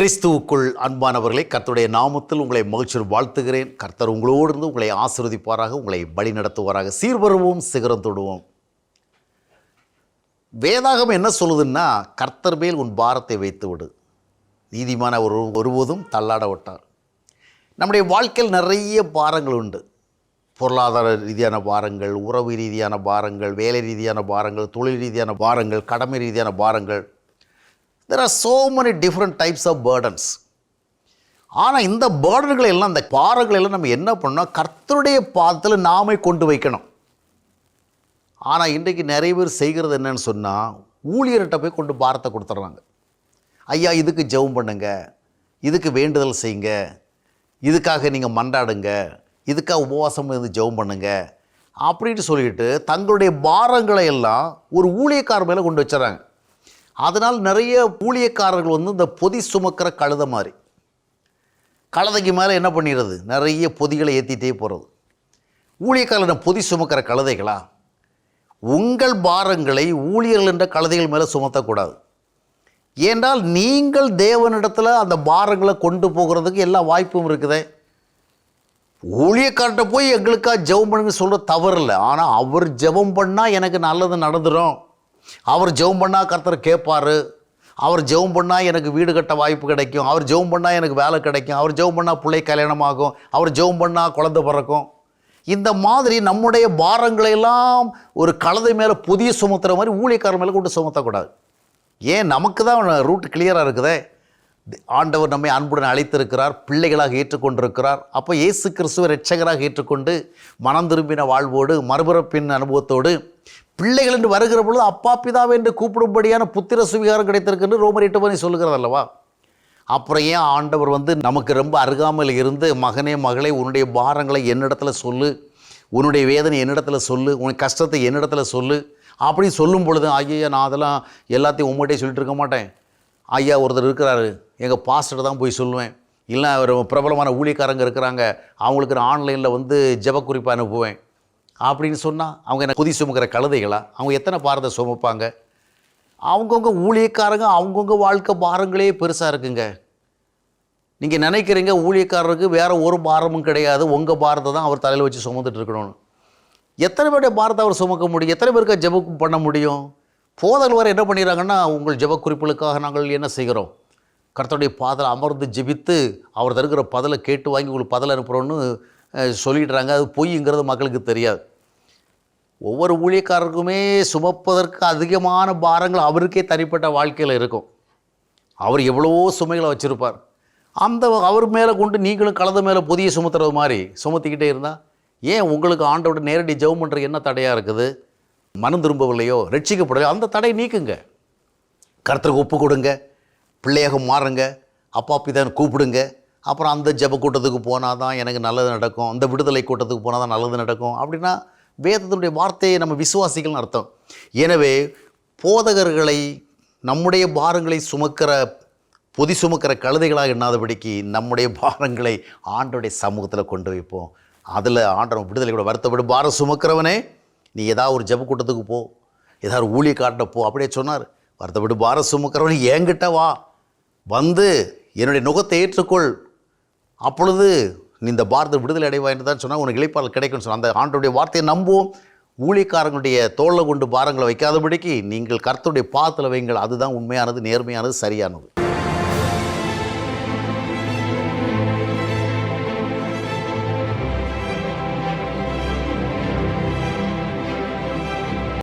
கிறிஸ்துவுக்குள் அன்பானவர்களை கர்த்தருடைய நாமத்தில் உங்களை மகிழ்ச்சியோடு வாழ்த்துகிறேன். கர்த்தர் உங்களோடு இருந்து உங்களை ஆசீர்வதிப்பாராக, உங்களை வழி நடத்துவாராக. சீர்வருவோம், சிகரம் தொடுவோம். வேதாகம் என்ன சொல்லுதுன்னா, கர்த்தர் மேல் உன் பாரத்தை வைத்து விடு, நீதிமான ஒருபோதும் தள்ளாட விட்டார். நம்முடைய வாழ்க்கையில் நிறைய பாரங்கள் உண்டு. பொருளாதார ரீதியான பாரங்கள், உறவு ரீதியான பாரங்கள், வேலை ரீதியான பாரங்கள், தொழில் ரீதியான பாரங்கள், கடமை ரீதியான பாரங்கள். There are so many different types of burdens. ஆனால் இந்த பேர்டன்களை எல்லாம், இந்த பாரங்களை எல்லாம் நம்ம என்ன பண்ணோம், கர்த்தருடைய பாதத்தில் நாமே கொண்டு வைக்கணும். ஆனால் இன்றைக்கு நிறைய பேர் செய்கிறது என்னன்னு சொன்னால், ஊழியர்கிட்ட போய் கொண்டு பாரத்தை கொடுத்துட்றாங்க. ஐயா இதுக்கு ஜெபம் பண்ணுங்க, இதுக்கு வேண்டுதல் செய்யுங்க, இதுக்காக நீங்கள் மன்றாடுங்க, இதுக்காக உபவாசம் இருந்து ஜெபம் பண்ணுங்க அப்படின்னு சொல்லிட்டு தங்களுடைய பாரங்களை எல்லாம் ஒரு ஊழியக்காரர் மேலே கொண்டு வச்சுறாங்க. அதனால் நிறைய ஊழியக்காரர்கள் இந்த பொதி சுமக்கிற கழுதை மாதிரி, கழுதைக்கு மேலே என்ன பண்ணிடுறது, நிறைய பொதிகளை ஏற்றிட்டே போகிறது. ஊழியக்காரர்கள் பொதி சுமக்கிற கழுதைகளா? உங்கள் பாரங்களை ஊழியர்கள் என்ற கழுதைகள் மேலே சுமத்தக்கூடாது. ஏன்றால் நீங்கள் தேவனிடத்தில் அந்த பாரங்களை கொண்டு போகிறதுக்கு எல்லா வாய்ப்பும் இருக்குதே. ஊழியக்கார்ட்ட போய் எங்களுக்காக ஜெபம் பண்ணுங்க சொல்கிற தவறு இல்லை. ஆனால் அவர் ஜெபம் பண்ணால் எனக்கு நல்லது நடந்துடும், அவர் ஜெபம் பண்ணால் கர்த்தர் கேட்பார், அவர் ஜெபம் பண்ணால் எனக்கு வீடு கட்ட வாய்ப்பு கிடைக்கும், அவர் ஜெபம் பண்ணால் எனக்கு வேலை கிடைக்கும், அவர் ஜெபம் பண்ணால் பிள்ளை கல்யாணமாகும், அவர் ஜெபம் பண்ணால் குழந்தை பிறக்கும். இந்த மாதிரி நம்முடைய பாரங்களையெல்லாம் ஒரு கழுதை மேலே புதிய சுமத்துற மாதிரி ஊழியக்காரர் மேலே கொண்டு சுமத்தக்கூடாது. ஏன், நமக்கு தான் ரூட் கிளியராக இருக்குதே. ஆண்டவர் நம்மை அன்புடன் அழைத்திருக்கிறார், பிள்ளைகளாக ஏற்றுக்கொண்டிருக்கிறார். அப்போ இயேசு கிறிஸ்துவை இரட்சகராக ஏற்றுக்கொண்டு மனம் திரும்பின வாழ்வோடு மறுபிறப்பின் அனுபவத்தோடு பிள்ளைகள் என்று வருகிற பொழுது அப்பா பிதாவே என்று கூப்பிடும்படியான புத்திர சுவிகாரம் கிடைத்திருக்கு ரோமர் 8 சொல்லுகிறது அல்லவா? அப்புறம் ஏன் ஆண்டவர் நமக்கு ரொம்ப அருகாமையில் இருந்து, மகனே மகளே உன்னுடைய பாரங்களை என்னிடத்துல சொல்லு, உன்னுடைய வேதனை என்னிடத்துல சொல்லு, உன் கஷ்டத்தை என்னிடத்துல சொல்லு அப்படி சொல்லும் பொழுது, ஐயா நான் அதெல்லாம் எல்லாத்தையும் உங்கள்கிட்டே சொல்லிட்டு இருக்க மாட்டேன். ஐயா ஒருத்தர் இருக்கிறாரு, எங்கள் பாஸ்டர் தான் போய் சொல்லுவேன், இல்லை ஒரு பிரபலமான ஊழியக்காரங்க இருக்கிறாங்க, அவங்களுக்கு நான் ஆன்லைனில் ஜெப குறிப்பை அனுப்புவேன் அப்படின்னு சொன்னால், அவங்க என்ன புதி சுமக்கிற கழுதைகளா? அவங்க எத்தனை பாரத்தை சுமப்பாங்க? அவங்கவுங்க ஊழியக்காரங்க அவங்கவுங்க வாழ்க்கை பாரங்களே பெருசாக இருக்குங்க. நீங்கள் நினைக்கிறீங்க ஊழியக்காரருக்கு வேறு ஒரு பாரமும் கிடையாது, உங்கள் பாரத்தை தான் அவர் தலையில் வச்சு சுமந்துட்டு இருக்கணும்னு. எத்தனை பேருடைய பாரத்தை அவர் சுமக்க முடியும்? எத்தனை பேருக்கு ஜெபம் பண்ண முடியும்? போதல் வரை என்ன பண்ணிடுறாங்கன்னா, உங்கள் ஜெப குறிப்புகளுக்காக நாங்கள் என்ன செய்கிறோம், கர்த்தருடைய பாதல் அமர்ந்து ஜெபித்து அவர் தருகிற பதிலை கேட்டு வாங்கி உங்களுக்கு பதில் அனுப்புகிறோன்னு சொல்லிடுறாங்க. அது பொய்ங்கிறது மக்களுக்கு தெரியாது. ஒவ்வொரு ஊழியக்காரருக்குமே சுமப்பதற்கு அதிகமான பாரங்கள் அவருக்கே தனிப்பட்ட வாழ்க்கையில் இருக்கும். அவர் எவ்வளவோ சுமைகளை வச்சுருப்பார். அந்த அவர் மேலே கொண்டு நீங்களும் கலந்த மேலே புதிய சுமத்துறது மாதிரி சுமத்திக்கிட்டே இருந்தால், ஏன் உங்களுக்கு ஆண்டோட நேரடி ஜெபம் பண்ணுற என்ன தடையாக இருக்குது? மனம் திரும்பவில்லையோ, ரட்சிக்கப்படலையோ, அந்த தடை நீக்குங்க. கர்த்தருக்கு ஒப்பு கொடுங்க, பிள்ளையாக மாறுங்க, அப்பா பிதான் கூப்பிடுங்க. அப்புறம் அந்த ஜெப கூட்டத்துக்கு போனால் தான் எனக்கு நல்லது நடக்கும், அந்த விடுதலை கூட்டத்துக்கு போனால் தான் நல்லது நடக்கும் அப்படின்னா வேதத்தினுடைய வார்த்தையை நம்ம விசுவாசிகள்னு அர்த்தம். எனவே போதகர்களை நம்முடைய பாரங்களை பொதி சுமக்கிற கழுதைகளாக எண்ணாதபடிக்கு நம்முடைய பாரங்களை ஆண்டோடைய சமூகத்தில் கொண்டு வைப்போம். அதில் ஆண்டவன் விடுதலை கூட வருத்தப்படும். பாரம் சுமக்கிறவனே, நீ ஏதாவது ஒரு ஜெப கூட்டத்துக்கு போ, ஏதாவது ஊழியக்கார்ட்ட போ அப்படியே சொன்னார். வருத்தப்பட்டு பாரம் சுமக்கிறவனே என்கிட்ட வா, என்னுடைய நுகத்தை ஏற்றுக்கொள், அப்பொழுது நீ இந்த பாரத்தை விடுதலை அடைவாயின்னு தான் சொன்னால் உனக்கு இளைப்பாறுதல் கிடைக்கும்னு சொன்னால், அந்த ஆண்டோடைய வார்த்தையை நம்புவோம். ஊழியக்காரங்களுடைய தோளில் கொண்டு பாரங்களை வைக்காதபடிக்கு நீங்கள் கர்த்தருடைய பாதத்தில் வைங்கள். அதுதான் உண்மையானது, நேர்மையானது, சரியானது.